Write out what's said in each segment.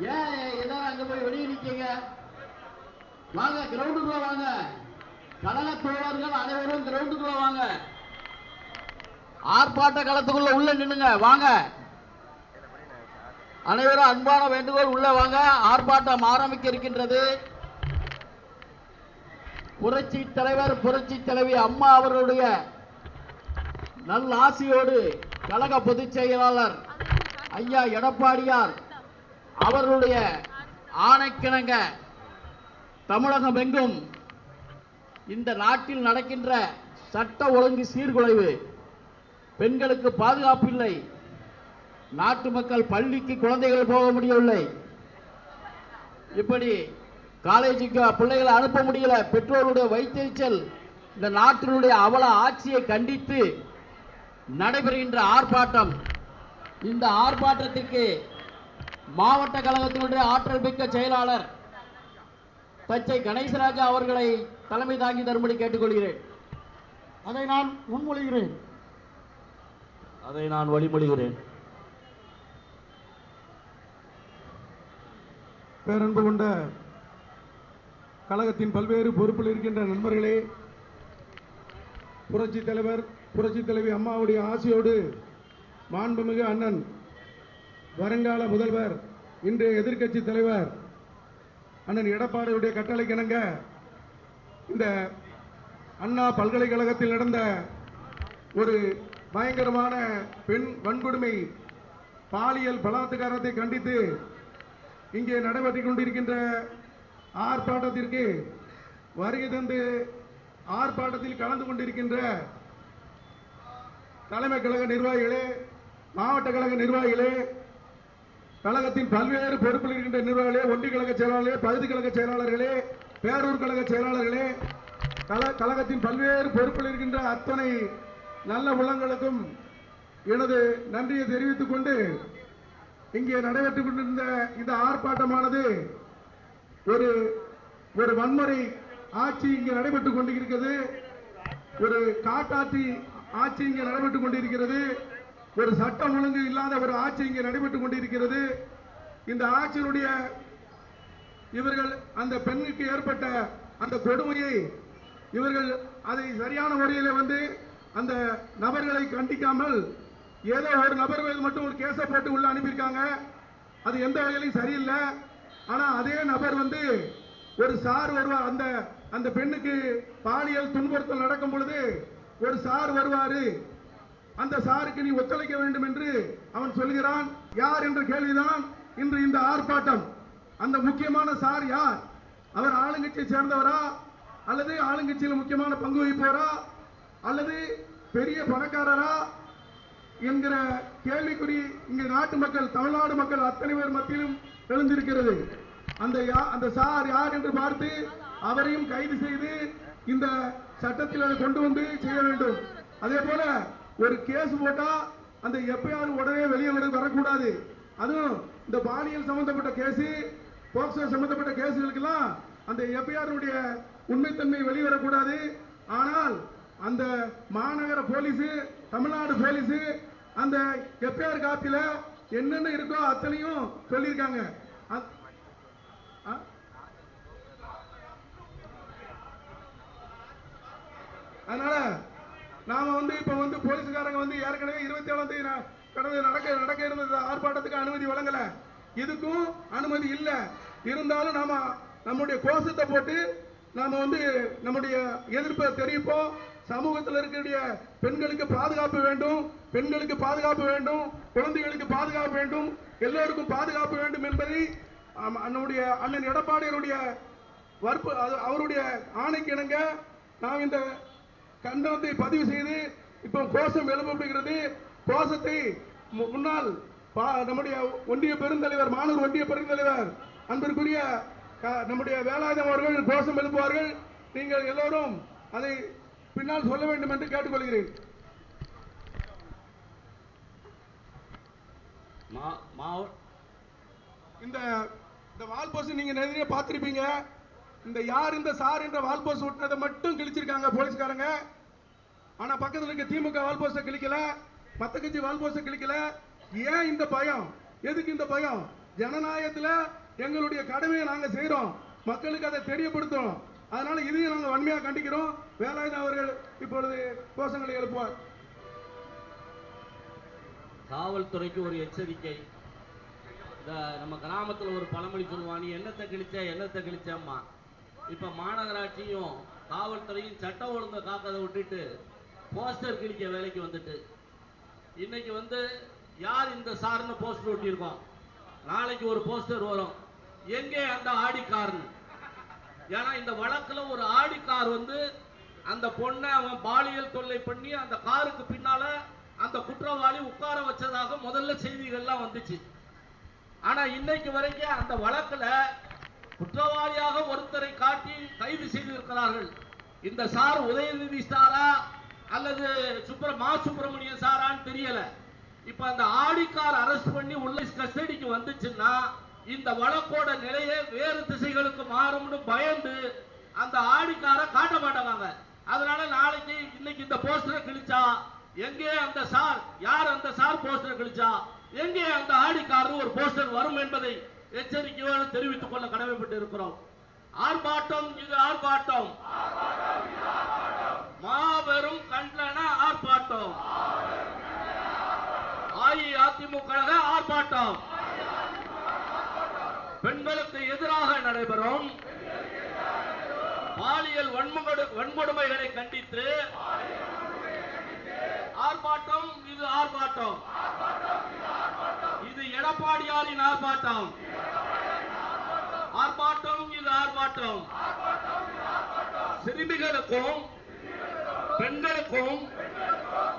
ஏன் எல்லாரும் அங்க போய் வெளியே நிக்கீங்க? வாங்க, கிரவுண்டுக்குள்ள வாங்க. கழக தோழர்கள் அனைவரும் கிரவுண்டுக்குள்ள வாங்க. ஆர்ப்பாட்ட களத்துக்குள்ள உள்ள நின்னுங்க. வாங்க, அனைவரும் அன்பான வேண்டுகோள், உள்ள வாங்க. ஆர்ப்பாட்டம் ஆரம்பிக்க இருக்கின்றது. புரட்சி தலைவர் புரட்சி தலைவி அம்மா அவர்களுடைய நல்ல ஆசியோடு கழக பொதுச் செயலாளர் ஐயா எடப்பாடியார் அவர்களுடைய ஆணைக்கிணங்க தமிழகம் எங்கும் இந்த நாட்டில் நடக்கின்ற சட்ட ஒழுங்கு சீர்குலைவு, பெண்களுக்கு பாதுகாப்பு இல்லை, நாட்டு மக்கள் பள்ளிக்கு குழந்தைகள் போக முடியவில்லை, இப்படி காலேஜுக்கு பிள்ளைகளை அனுப்ப முடியல, பெற்றோருடைய வைத்தறிச்சல், இந்த நாட்டினுடைய அவல ஆட்சியை கண்டித்து நடைபெறுகின்ற ஆர்ப்பாட்டம். இந்த ஆர்ப்பாட்டத்திற்கு மாவட்ட கழகத்தினுடைய ஆற்றல் மிக்க செயலாளர் தச்சை கணேசராஜா அவர்களை தலைமை தாங்கி தரும்படி கேட்டுக்கொள்கிறேன். அதை நான் முன்மொழிகிறேன். அதை நான் வழிமொழிகிறேன். பேரன்பு கொண்ட கழகத்தின் பல்வேறு பொறுப்பில் இருக்கின்ற நண்பர்களே, புரட்சி தலைவர் புரட்சி தலைவி அம்மாவுடைய ஆசையோடு மாண்புமிகு அண்ணன் வருங்கால முதல்வர் இன்றைய எதிர்க்கட்சி தலைவர் அண்ணன் எடப்பாடியுடைய கட்டளைக்கிணங்க இந்த அண்ணா பல்கலைக்கழகத்தில் நடந்த ஒரு பயங்கரமான பெண் வன்கொடுமை பாலியல் பலாத்காரத்தை கண்டித்து இங்கே நடைபெற்றுக் கொண்டிருக்கின்ற ஆர்ப்பாட்டத்திற்கு வருகை தந்து ஆர்ப்பாட்டத்தில் கலந்து கொண்டிருக்கின்ற தலைமை கழக நிர்வாகிகளே, மாவட்ட கழக நிர்வாகிகளே, கழகத்தின் பல்வேறு பொறுப்பில் இருக்கின்ற நிர்வாகிகளே, ஒன்றிய கழக செயலாளர்களே, பகுதி கழக செயலாளர்களே, பேரூர் கழக செயலாளர்களே, கழகத்தின் பல்வேறு பொறுப்பில் இருக்கின்ற அத்தனை நல்ல உள்ளங்களுக்கும் எனது நன்றியை தெரிவித்துக் கொண்டு இங்கே நடைபெற்றுக் கொண்டிருந்த இந்த ஆர்ப்பாட்டமானது ஒரு வன்முறை ஆட்சி இங்கே நடைபெற்றுக் கொண்டிருக்கிறது. ஒரு காட்டாட்சி ஆட்சி இங்கே நடைபெற்றுக் கொண்டிருக்கிறது. ஒரு சட்டம் ஒழுங்கு இல்லாத ஒரு ஆட்சி இங்கே நடைபெற்றுக் கொண்டிருக்கிறது. இந்த ஆட்சியினுடைய இவர்கள் அந்த பெண்ணுக்கு ஏற்பட்ட அந்த கொடுமையை இவர்கள் அதை சரியான முறையில் அந்த நபர்களை கண்டிக்காமல் ஏதோ ஒரு நபர் மட்டும் ஒரு கேஸை போட்டு உள்ள அனுப்பியிருக்காங்க. அது எந்த வகையிலும் சரியில்லை. ஆனா அதே நபர் ஒரு சார் வருவார், அந்த பெண்ணுக்கு பாலியல் துன்புறுத்தல் நடக்கும் பொழுது ஒரு சார் வருவாரு, அந்த சாருக்கு நீ ஒத்துழைக்க வேண்டும் என்று அவன் சொல்கிறான். யார் என்ற கேள்விதான் இன்று இந்த ஆர்ப்பாட்டம். அந்த முக்கியமான சார் யார்? அவர் ஆளுங்கட்சியை சேர்ந்தவரா, அல்லது ஆளுங்கட்சியில் முக்கியமான பங்கு வகிப்பவரா, அல்லது பெரிய பணக்காரரா என்கிற கேள்விக்குறி இங்கு நாட்டு மக்கள், தமிழ்நாடு மக்கள் அத்தனை பேர் மத்தியிலும் எழுந்திருக்கிறது. அந்த சார் யார் என்று பார்த்து அவரையும் கைது செய்து இந்த சட்டத்தில் அதை கொண்டு வந்து செய்ய வேண்டும். அதே போல ஒரு கேஸ் போட்டா அந்த எப்பயாவது உடனே வெளியே வரக்கூடாது. அதுவும் இந்த பாலியல் சம்பந்தப்பட்ட கேஸ், போக்சோ சம்பந்தப்பட்ட கேஸுகளுக்கெல்லாம் அந்த எஃப்ஐஆருடைய உண்மைத்தன்மை வெளிவரக்கூடாது. ஆனால் அந்த மாநகர போலீஸ், தமிழ்நாடு போலீஸ் அந்த எஃப்ஐஆர் காப்பியில என்னென்ன இருக்கோ அத்தனையும் சொல்லியிருக்காங்க. அதனால நாம இப்ப போலீஸ்காரங்க ஏற்கனவே 27ஆம் தேதி கடந்த நடக்க இருந்த ஆர்ப்பாட்டத்துக்கு அனுமதி வழங்கல, இதுக்கும் அனுமதி இல்ல. இருந்தாலும் நாம நம்முடைய கோஷத்தை போட்டு நாம நம்முடைய எதிர்ப்பை தெரிவிப்போம். சமூகத்தில் இருக்கக்கூடிய பெண்களுக்கு பாதுகாப்பு வேண்டும், பெண்களுக்கு பாதுகாப்பு வேண்டும், குழந்தைகளுக்கு பாதுகாப்பு வேண்டும், எல்லோருக்கும் பாதுகாப்பு வேண்டும் என்பதை நம்முடைய அண்ணன் எடப்பாடியுடைய அவருடைய ஆணைக்கு இணங்க நாம் இந்த கண்டனத்தை பதிவு செய்து இப்போ கோஷம் எழுப்பப்படுகிறது. கோஷத்தை முன்னாள் நம்முடைய ஒன்றிய பெருந்தலைவர், மாணவர் ஒன்றிய பெருந்தலைவர் அன்பிற்குரிய நம்முடைய வேலாயுதம் அவர்கள் கோஷம் எழுப்புவார்கள். நீங்கள் எல்லோரும் அதை பின்னால் சொல்ல வேண்டும் என்று கேட்டுக்கொள்கிறேன். இந்த வால் போஸ்ட் நீங்க நிறைய பார்த்திருப்பீங்க. இந்த சார் என்ற வால் போஸ்ட் ஒட்டினதை மட்டும் கிழிச்சிருக்காங்க போலீஸ்காரங்க. ஆனா பக்கத்தில் இருக்க திமுக வால் போஸ்ட கிழிக்கல, மத்த கட்சி வால் போஸ்ட கிழிக்கல. ஏன் இந்த பயம்? எதுக்கு இந்த பயம்? ஜனநாயகத்துல எங்களுடைய கடமையை நாங்க செய்யறோம், மக்களுக்கு அதை தெரியப்படுத்துறோம். அதனால இதையும் நாங்க வன்மையா கண்டிக்கிறோம். வேலாயுதம் அவர்கள் இப்பொழுது கோஷங்களை எழுப்புவார். காவல்துறைக்கு ஒரு எச்சரிக்கை. இந்த நம்ம கிராமத்தில் ஒரு பழமொழி சொல்லுவான், நீ எண்ணத்தை கிழிச்சம்மா. இப்ப மாநகராட்சியும் காவல்துறையும் சட்ட ஒழுங்கை காக்கதை விட்டுட்டு போஸ்டர் கிழிக்க வேலைக்கு வந்துட்டு இன்னைக்கு யார் இந்த சார்னு போஸ்டர் ஒட்டியிருக்கோம். நாளைக்கு ஒரு போஸ்டர் வரும், எங்கே அந்த ஆடிக்காரன். ஏன்னா இந்த வழக்குல ஒரு ஆடிக்கார் அந்த பொண்ணை அவன் பாலியல் தொல்லை பண்ணி அந்த காருக்கு பின்னால அந்த குற்றவாளி உட்கார வச்சதாக முதல்ல செய்திகள்லாம் வந்துச்சு. ஆனா இன்னைக்கு வரைக்கும் அந்த வழக்குல குற்றவாளியாக ஒருத்தரை காட்டி கைது செய்திருக்கிறார்கள். இந்த சார் உதயநிதி சாரா அல்லது சுப்பிரமணியன் சாரான்னு தெரியல. இப்ப அந்த ஆடிக்கார் அரெஸ்ட் பண்ணி உள்ள கஸ்டடிக்கு வந்துச்சுன்னா இந்த வழக்கோட நிலையை வேறு திசைகளுக்கு மாறும்னு பயந்து அந்த ஆடிக்காரை காட்ட மாட்டாங்க. அதனால நாளைக்கு இன்னைக்கு இந்த போஸ்டரை கிழிச்சா எங்கே அந்த சார், யார் அந்த சார் போஸ்டர் கிழிச்சா எங்கே அந்த ஆடிக்காரர் ஒரு போஸ்டர் வரும் என்பதை எச்சரிக்கையோடு தெரிவித்துக் கொள்ள கடமைப்பட்டு இருக்கிறோம். ஆர்ப்பாட்டம், இது ஆர்ப்பாட்டம், மாபெரும் கண்டன ஆர்ப்பாட்டம், அஇஅதிமுக ஆர்ப்பாட்டம். பெண்களுக்கு எதிராக நடைபெறும் பாலியல் வன்கொடுமைகளை கண்டித்து ஆர்ப்பாட்டம், இது ஆர்ப்பாட்டம், இது எடப்பாடியாரின் ஆர்ப்பாட்டம், ஆர்ப்பாட்டம், இது ஆர்ப்பாட்டம். சிறுமிகளுக்கும் பெண்களுக்கும்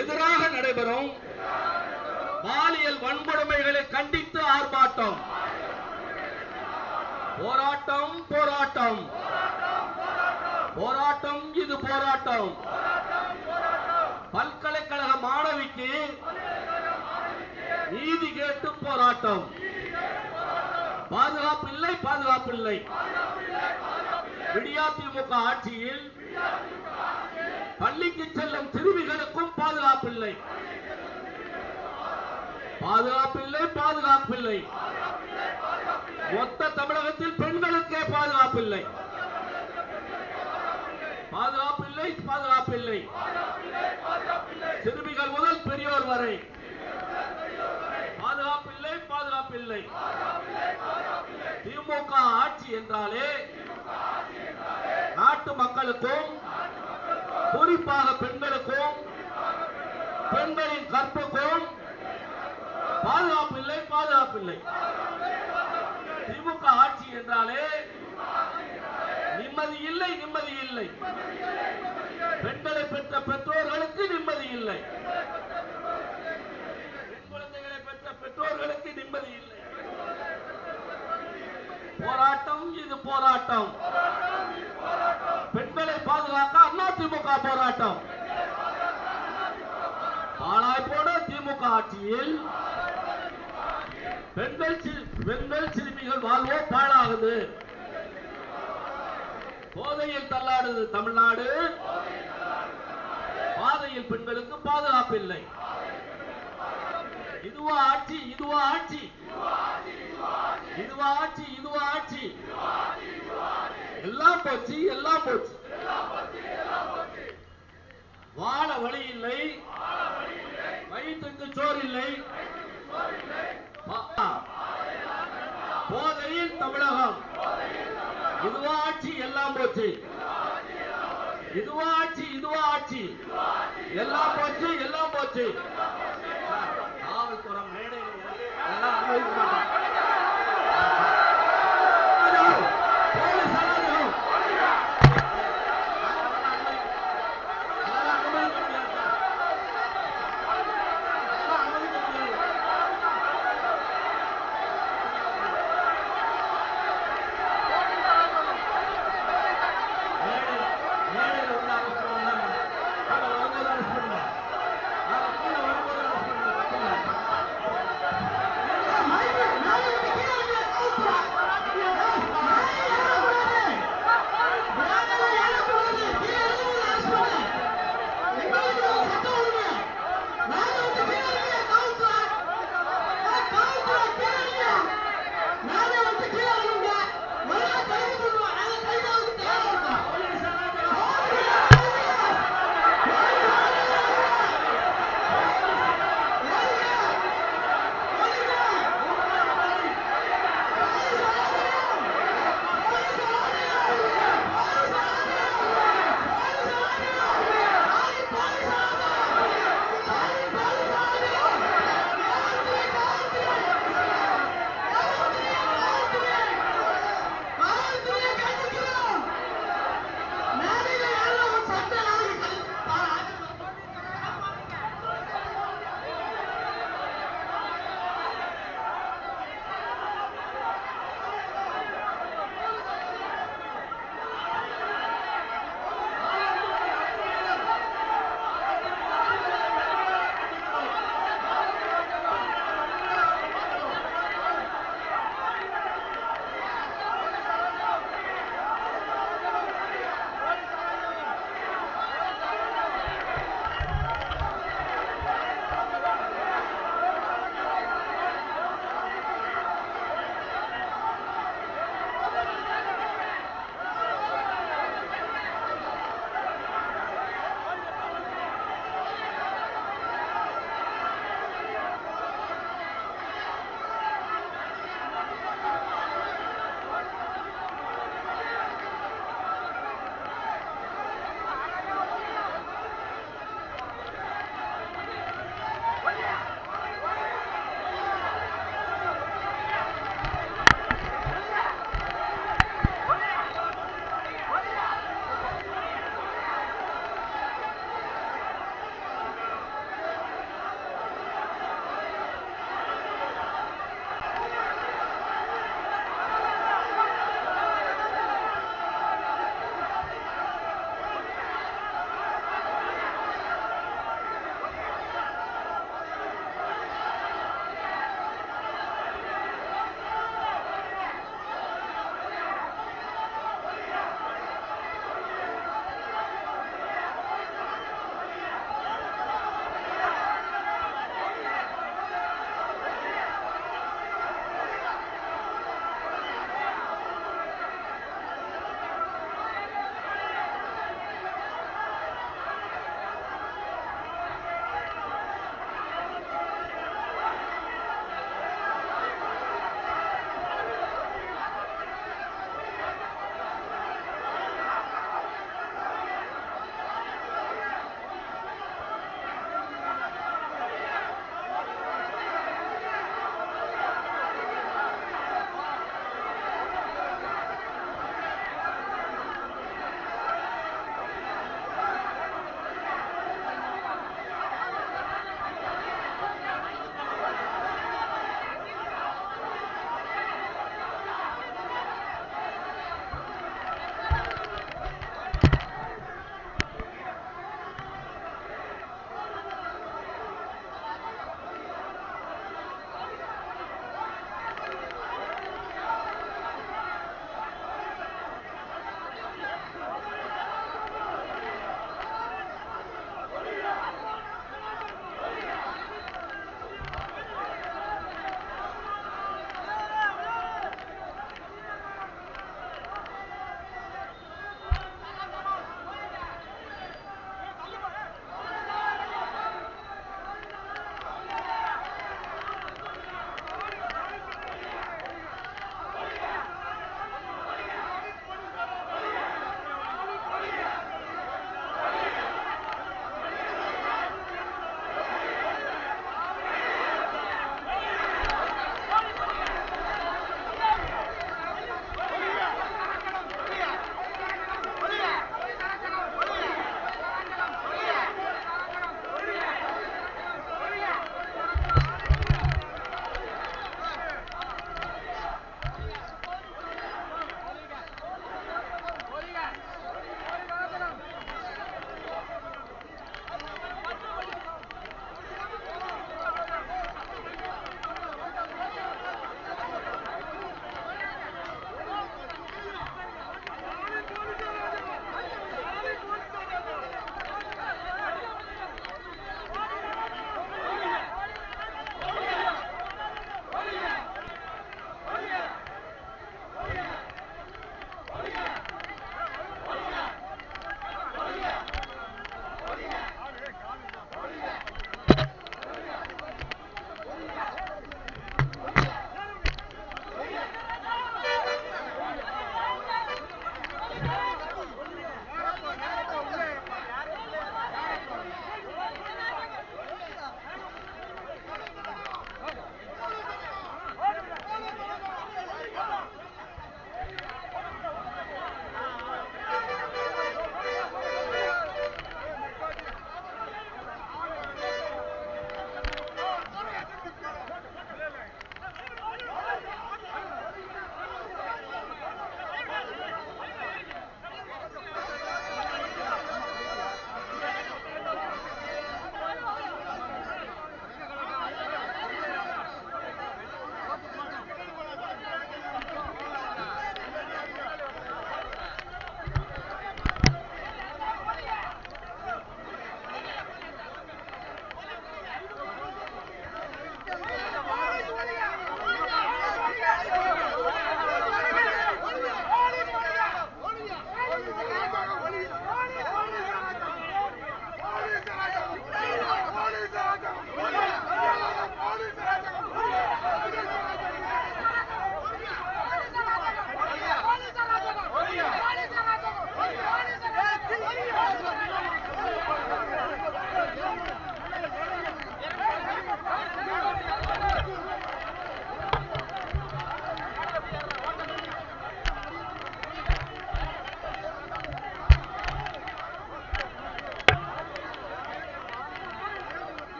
எதிராக நடைபெறும் பாலியல் வன்கொடுமைகளை கண்டித்து ஆர்ப்பாட்டம், போராட்டம், போராட்டம், போராட்டம், இது போராட்டம். பல்கலைக்கழக மாணவிக்கு நீதி கேட்டு போராட்டம். பாதுகாப்பில்லை, பாதுகாப்பில்லை. விடியாதிமுக ஆட்சியில் பள்ளிக்கு செல்லும் சிறுமிகளுக்கும் பாதுகாப்பில்லை, பாதுகாப்பில்லை, பாதுகாப்பில்லை. மொத்த தமிழகத்தில் பெண்களுக்கே பாதுகாப்பில்லை, பாதுகாப்பில்லை, பாதுகாப்பில்லை. சிறுமிகள் முதல் பெரியோர் வரை பாதுகாப்பில்லை, பாதுகாப்பில்லை. திமுக ஆட்சி என்றாலே நாட்டு மக்களுக்கும் குறிப்பாக பெண்களுக்கும் பெண்களின் கற்புக்கும் பாதுகாப்பில்லை, பாதுகாப்பில்லை. திமுக ஆட்சி என்றாலே நிம்மதி இல்லை, நிம்மதி இல்லை. பெண்களை பெற்ற பெற்றோர்களுக்கு நிம்மதி இல்லை, பெண் குழந்தைகளை பெற்ற பெற்றோர்களுக்கு நிம்மதி இல்லை. போராட்டம், இது போராட்டம். பெண்களை பாதுகாக்க அதிமுக போராட்டம். பாழாய் போன திமுக ஆட்சியில் பெண்கள் சிறுமிகள் வாழ்வோ பாழாகுது. போதையில் தள்ளாடுது தமிழ்நாடு. பாதையில் பெண்களுக்கு பாதுகாப்பு இல்லை. இதுவா ஆட்சி, இதுவா ஆட்சி, இதுவா ஆட்சி, இதுவா ஆட்சி. எல்லாம் போச்சு, எல்லாம் போச்சு. வாழ வழி இல்லை, வயிற்றுக்கு சோறு இல்லை. போதையில் தமிழகம். இதுவா ஆட்சி, எல்லாம் போச்சு. இதுவா ஆட்சி, இதுவா ஆட்சி. எல்லாம் போச்சு, எல்லாம் போச்சு. காவல்துறை மேடையில் எல்லாம் அனுமதிக்க மாட்டாங்க.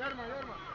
ஏறுமா